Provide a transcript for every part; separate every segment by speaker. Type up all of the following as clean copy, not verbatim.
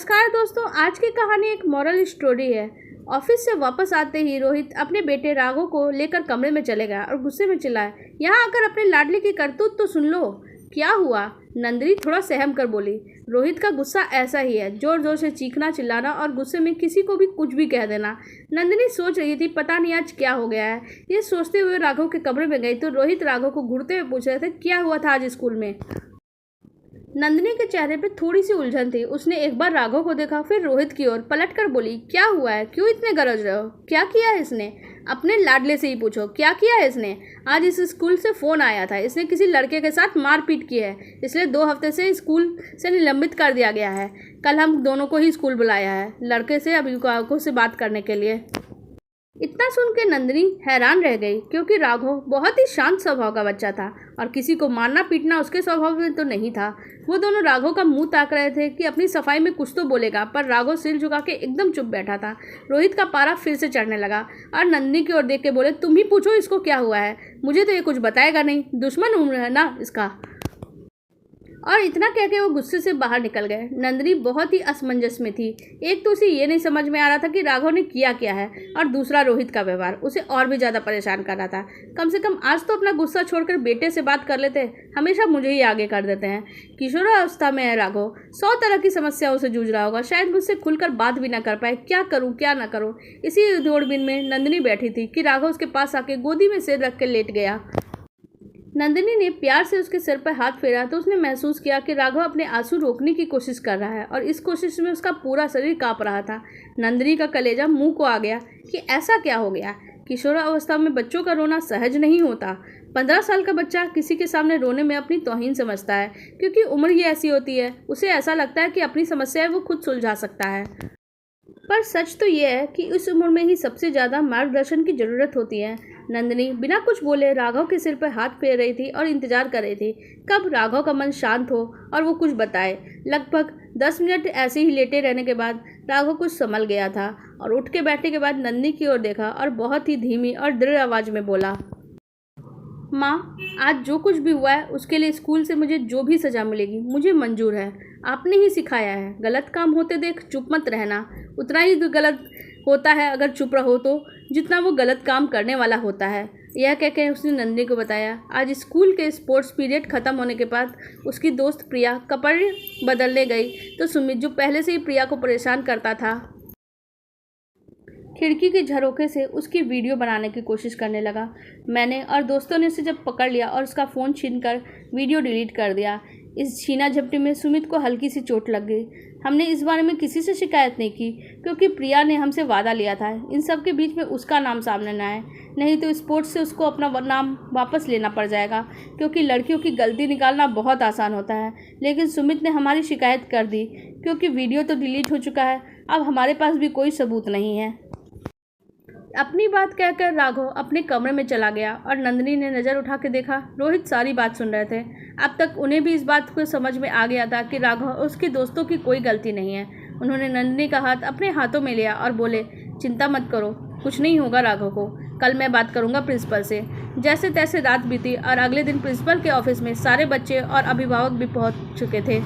Speaker 1: नमस्कार दोस्तों, आज की कहानी एक मॉरल स्टोरी है। ऑफिस से वापस आते ही रोहित अपने बेटे राघव को लेकर कमरे में चले गया और गुस्से में चिल्लाया, यहाँ आकर अपने लाडले की करतूत तो सुन लो। क्या हुआ? नंदिनी थोड़ा सहम कर बोली। रोहित का गुस्सा ऐसा ही है, जोर जोर से चीखना, चिल्लाना और गुस्से में किसी को भी कुछ भी कह देना। नंदिनी सोच रही थी पता नहीं आज क्या हो गया है। ये सोचते हुए राघव के कमरे में गई तो रोहित राघव को घूरते हुए पूछ रहे थे, क्या हुआ था आज स्कूल में? नंदिनी के चेहरे पे थोड़ी सी उलझन थी। उसने एक बार राघव को देखा, फिर रोहित की ओर पलट कर बोली, क्या हुआ है? क्यों इतने गरज रहे हो? क्या किया है इसने? अपने लाडले से ही पूछो, क्या किया है इसने? आज इस स्कूल से फ़ोन आया था, इसने किसी लड़के के साथ मारपीट की है, इसलिए 2 हफ्ते से स्कूल से निलंबित कर दिया गया है। कल हम दोनों को ही स्कूल बुलाया है लड़के से अभिभावकों से बात करने के लिए। इतना सुन के नंदिनी हैरान रह गई, क्योंकि राघव बहुत ही शांत स्वभाव का बच्चा था और किसी को मारना पीटना उसके स्वभाव में तो नहीं था। वो दोनों राघव का मुंह ताक रहे थे कि अपनी सफाई में कुछ तो बोलेगा, पर राघव सिर झुका के एकदम चुप बैठा था। रोहित का पारा फिर से चढ़ने लगा और नंदिनी की ओर देख के बोले, तुम ही पूछो इसको क्या हुआ है, मुझे तो ये कुछ बताएगा नहीं, दुश्मन उम्र है ना इसका। और इतना कह के वो गुस्से से बाहर निकल गए। नंदिनी बहुत ही असमंजस में थी। एक तो उसे ये नहीं समझ में आ रहा था कि राघव ने किया क्या है, और दूसरा रोहित का व्यवहार उसे और भी ज़्यादा परेशान कर रहा था। कम से कम आज तो अपना गुस्सा छोड़कर बेटे से बात कर लेते, हमेशा मुझे ही आगे कर देते हैं। किशोरावस्था में है राघव, 100 तरह की समस्याओं से जूझ रहा होगा, शायद मुझसे खुलकर बात भी ना कर पाए। क्या करूँ क्या ना करूँ, इसी दौड़बीन में नंदिनी बैठी थी कि राघव उसके पास आके गोदी में सिर रख के लेट गया। नंदिनी ने प्यार से उसके सिर पर हाथ फेरा तो उसने महसूस किया कि राघव अपने आंसू रोकने की कोशिश कर रहा है और इस कोशिश में उसका पूरा शरीर कांप रहा था। नंदिनी का कलेजा मुंह को आ गया कि ऐसा क्या हो गया। किशोरावस्था में बच्चों का रोना सहज नहीं होता। 15 साल का बच्चा किसी के सामने रोने में अपनी तौहीन समझता है, क्योंकि उम्र ही ऐसी होती है। उसे ऐसा लगता है कि अपनी समस्याएं वो खुद सुलझा सकता है, पर सच तो ये है कि इस उम्र में ही सबसे ज़्यादा मार्गदर्शन की ज़रूरत होती है। नंदिनी बिना कुछ बोले राघव के सिर पर हाथ फेर रही थी और इंतजार कर रही थी कब राघव का मन शांत हो और वो कुछ बताए। लगभग 10 मिनट ऐसे ही लेटे रहने के बाद राघव कुछ संभल गया था और उठ के बैठने के बाद नंदिनी की ओर देखा और बहुत ही धीमी और दृढ़ आवाज़ में बोला, माँ, आज जो कुछ भी हुआ है उसके लिए स्कूल से मुझे जो भी सज़ा मिलेगी मुझे मंजूर है। आपने ही सिखाया है, गलत काम होते देख चुप मत रहना। उतना ही गलत होता है अगर चुप रहो तो, जितना वो गलत काम करने वाला होता है। यह कहकर उसने नंदिनी को बताया। आज स्कूल के स्पोर्ट्स पीरियड ख़त्म होने के बाद उसकी दोस्त प्रिया कपड़े बदलने गई तो सुमित, जो पहले से ही प्रिया को परेशान करता था, खिड़की के झरोखे से उसकी वीडियो बनाने की कोशिश करने लगा। मैंने और दोस्तों ने उसे जब पकड़ लिया और उसका फ़ोन छीनकर वीडियो डिलीट कर दिया। इस छीना झपटी में सुमित को हल्की सी चोट लग गई। हमने इस बारे में किसी से शिकायत नहीं की, क्योंकि प्रिया ने हमसे वादा लिया था इन सब के बीच में उसका नाम सामने न आए, नहीं तो स्पोर्ट्स से उसको अपना नाम वापस लेना पड़ जाएगा, क्योंकि लड़कियों की गलती निकालना बहुत आसान होता है। लेकिन सुमित ने हमारी शिकायत कर दी, क्योंकि वीडियो तो डिलीट हो चुका है, अब हमारे पास भी कोई सबूत नहीं है। अपनी बात कहकर राघव अपने कमरे में चला गया और नंदिनी ने नज़र उठा के देखा, रोहित सारी बात सुन रहे थे। अब तक उन्हें भी इस बात को समझ में आ गया था कि राघव और उसके दोस्तों की कोई गलती नहीं है। उन्होंने नंदिनी का हाथ अपने हाथों में लिया और बोले, चिंता मत करो, कुछ नहीं होगा राघव को। कल मैं बात करूंगा प्रिंसिपल से। जैसे तैसे रात बीती और अगले दिन प्रिंसिपल के ऑफिस में सारे बच्चे और अभिभावक भी पहुंच चुके थे।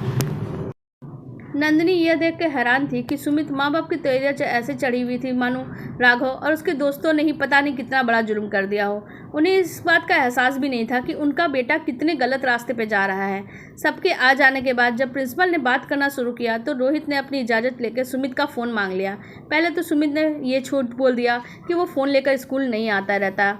Speaker 1: नंदिनी यह देख कर हैरान थी कि सुमित माँ बाप की तैयारी ऐसे चढ़ी हुई थी मानो राघव और उसके दोस्तों ने ही पता नहीं कितना बड़ा जुर्म कर दिया हो। उन्हें इस बात का एहसास भी नहीं था कि उनका बेटा कितने गलत रास्ते पे जा रहा है। सबके आ जाने के बाद जब प्रिंसिपल ने बात करना शुरू किया तो रोहित ने अपनी इजाज़त लेकर सुमित का फ़ोन मांग लिया। पहले तो सुमित ने ये झूठ बोल दिया कि वो फ़ोन लेकर स्कूल नहीं आता रहता,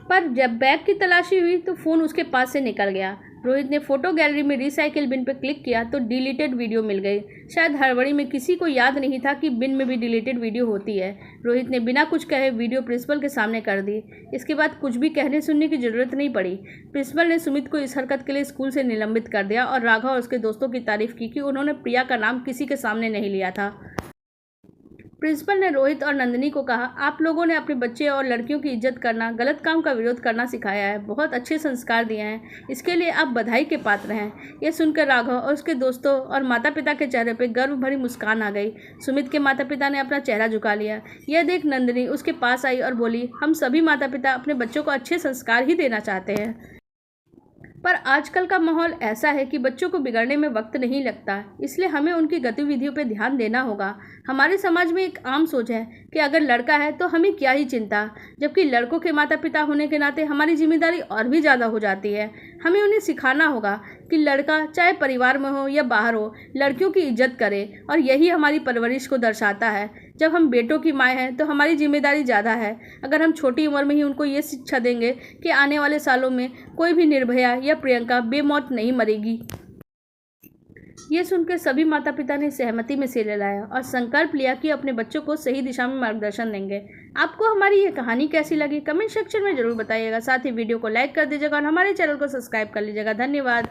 Speaker 1: पर जब बैग की तलाशी हुई तो फ़ोन उसके पास से निकल गया। रोहित ने फ़ोटो गैलरी में रिसाइकिल बिन पर क्लिक किया तो डिलीटेड वीडियो मिल गई। शायद हड़बड़ी में किसी को याद नहीं था कि बिन में भी डिलीटेड वीडियो होती है। रोहित ने बिना कुछ कहे वीडियो प्रिंसिपल के सामने कर दी। इसके बाद कुछ भी कहने सुनने की ज़रूरत नहीं पड़ी। प्रिंसिपल ने सुमित को इस हरकत के लिए स्कूल से निलंबित कर दिया और राघव और उसके दोस्तों की तारीफ़ की कि उन्होंने प्रिया का नाम किसी के सामने नहीं लिया था। प्रिंसिपल ने रोहित और नंदिनी को कहा, आप लोगों ने अपने बच्चे और लड़कियों की इज्जत करना, गलत काम का विरोध करना सिखाया है, बहुत अच्छे संस्कार दिए हैं, इसके लिए आप बधाई के पात्र हैं। यह सुनकर राघव और उसके दोस्तों और माता पिता के चेहरे पर गर्व भरी मुस्कान आ गई। सुमित के माता पिता ने अपना चेहरा झुका लिया। यह देख नंदिनी उसके पास आई और बोली, हम सभी माता पिता अपने बच्चों को अच्छे संस्कार ही देना चाहते हैं। पर आजकल का माहौल ऐसा है कि बच्चों को बिगड़ने में वक्त नहीं लगता, इसलिए हमें उनकी गतिविधियों पर ध्यान देना होगा। हमारे समाज में एक आम सोच है कि अगर लड़का है तो हमें क्या ही चिंता, जबकि लड़कों के माता पिता होने के नाते हमारी जिम्मेदारी और भी ज़्यादा हो जाती है। हमें उन्हें सिखाना होगा कि लड़का चाहे परिवार में हो या बाहर हो, लड़कियों की इज्जत करे, और यही हमारी परवरिश को दर्शाता है। जब हम बेटों की माँ हैं तो हमारी जिम्मेदारी ज़्यादा है। अगर हम छोटी उम्र में ही उनको ये शिक्षा देंगे कि आने वाले सालों में कोई भी निर्भया या प्रियंका बेमौत नहीं मरेगी। ये सुनकर सभी माता पिता ने सहमति में सिर हिलाया और संकल्प लिया कि अपने बच्चों को सही दिशा में मार्गदर्शन देंगे। आपको हमारी ये कहानी कैसी लगी कमेंट सेक्शन में जरूर बताइएगा। साथ ही वीडियो को लाइक कर दीजिएगा और हमारे चैनल को सब्सक्राइब कर लीजिएगा। धन्यवाद।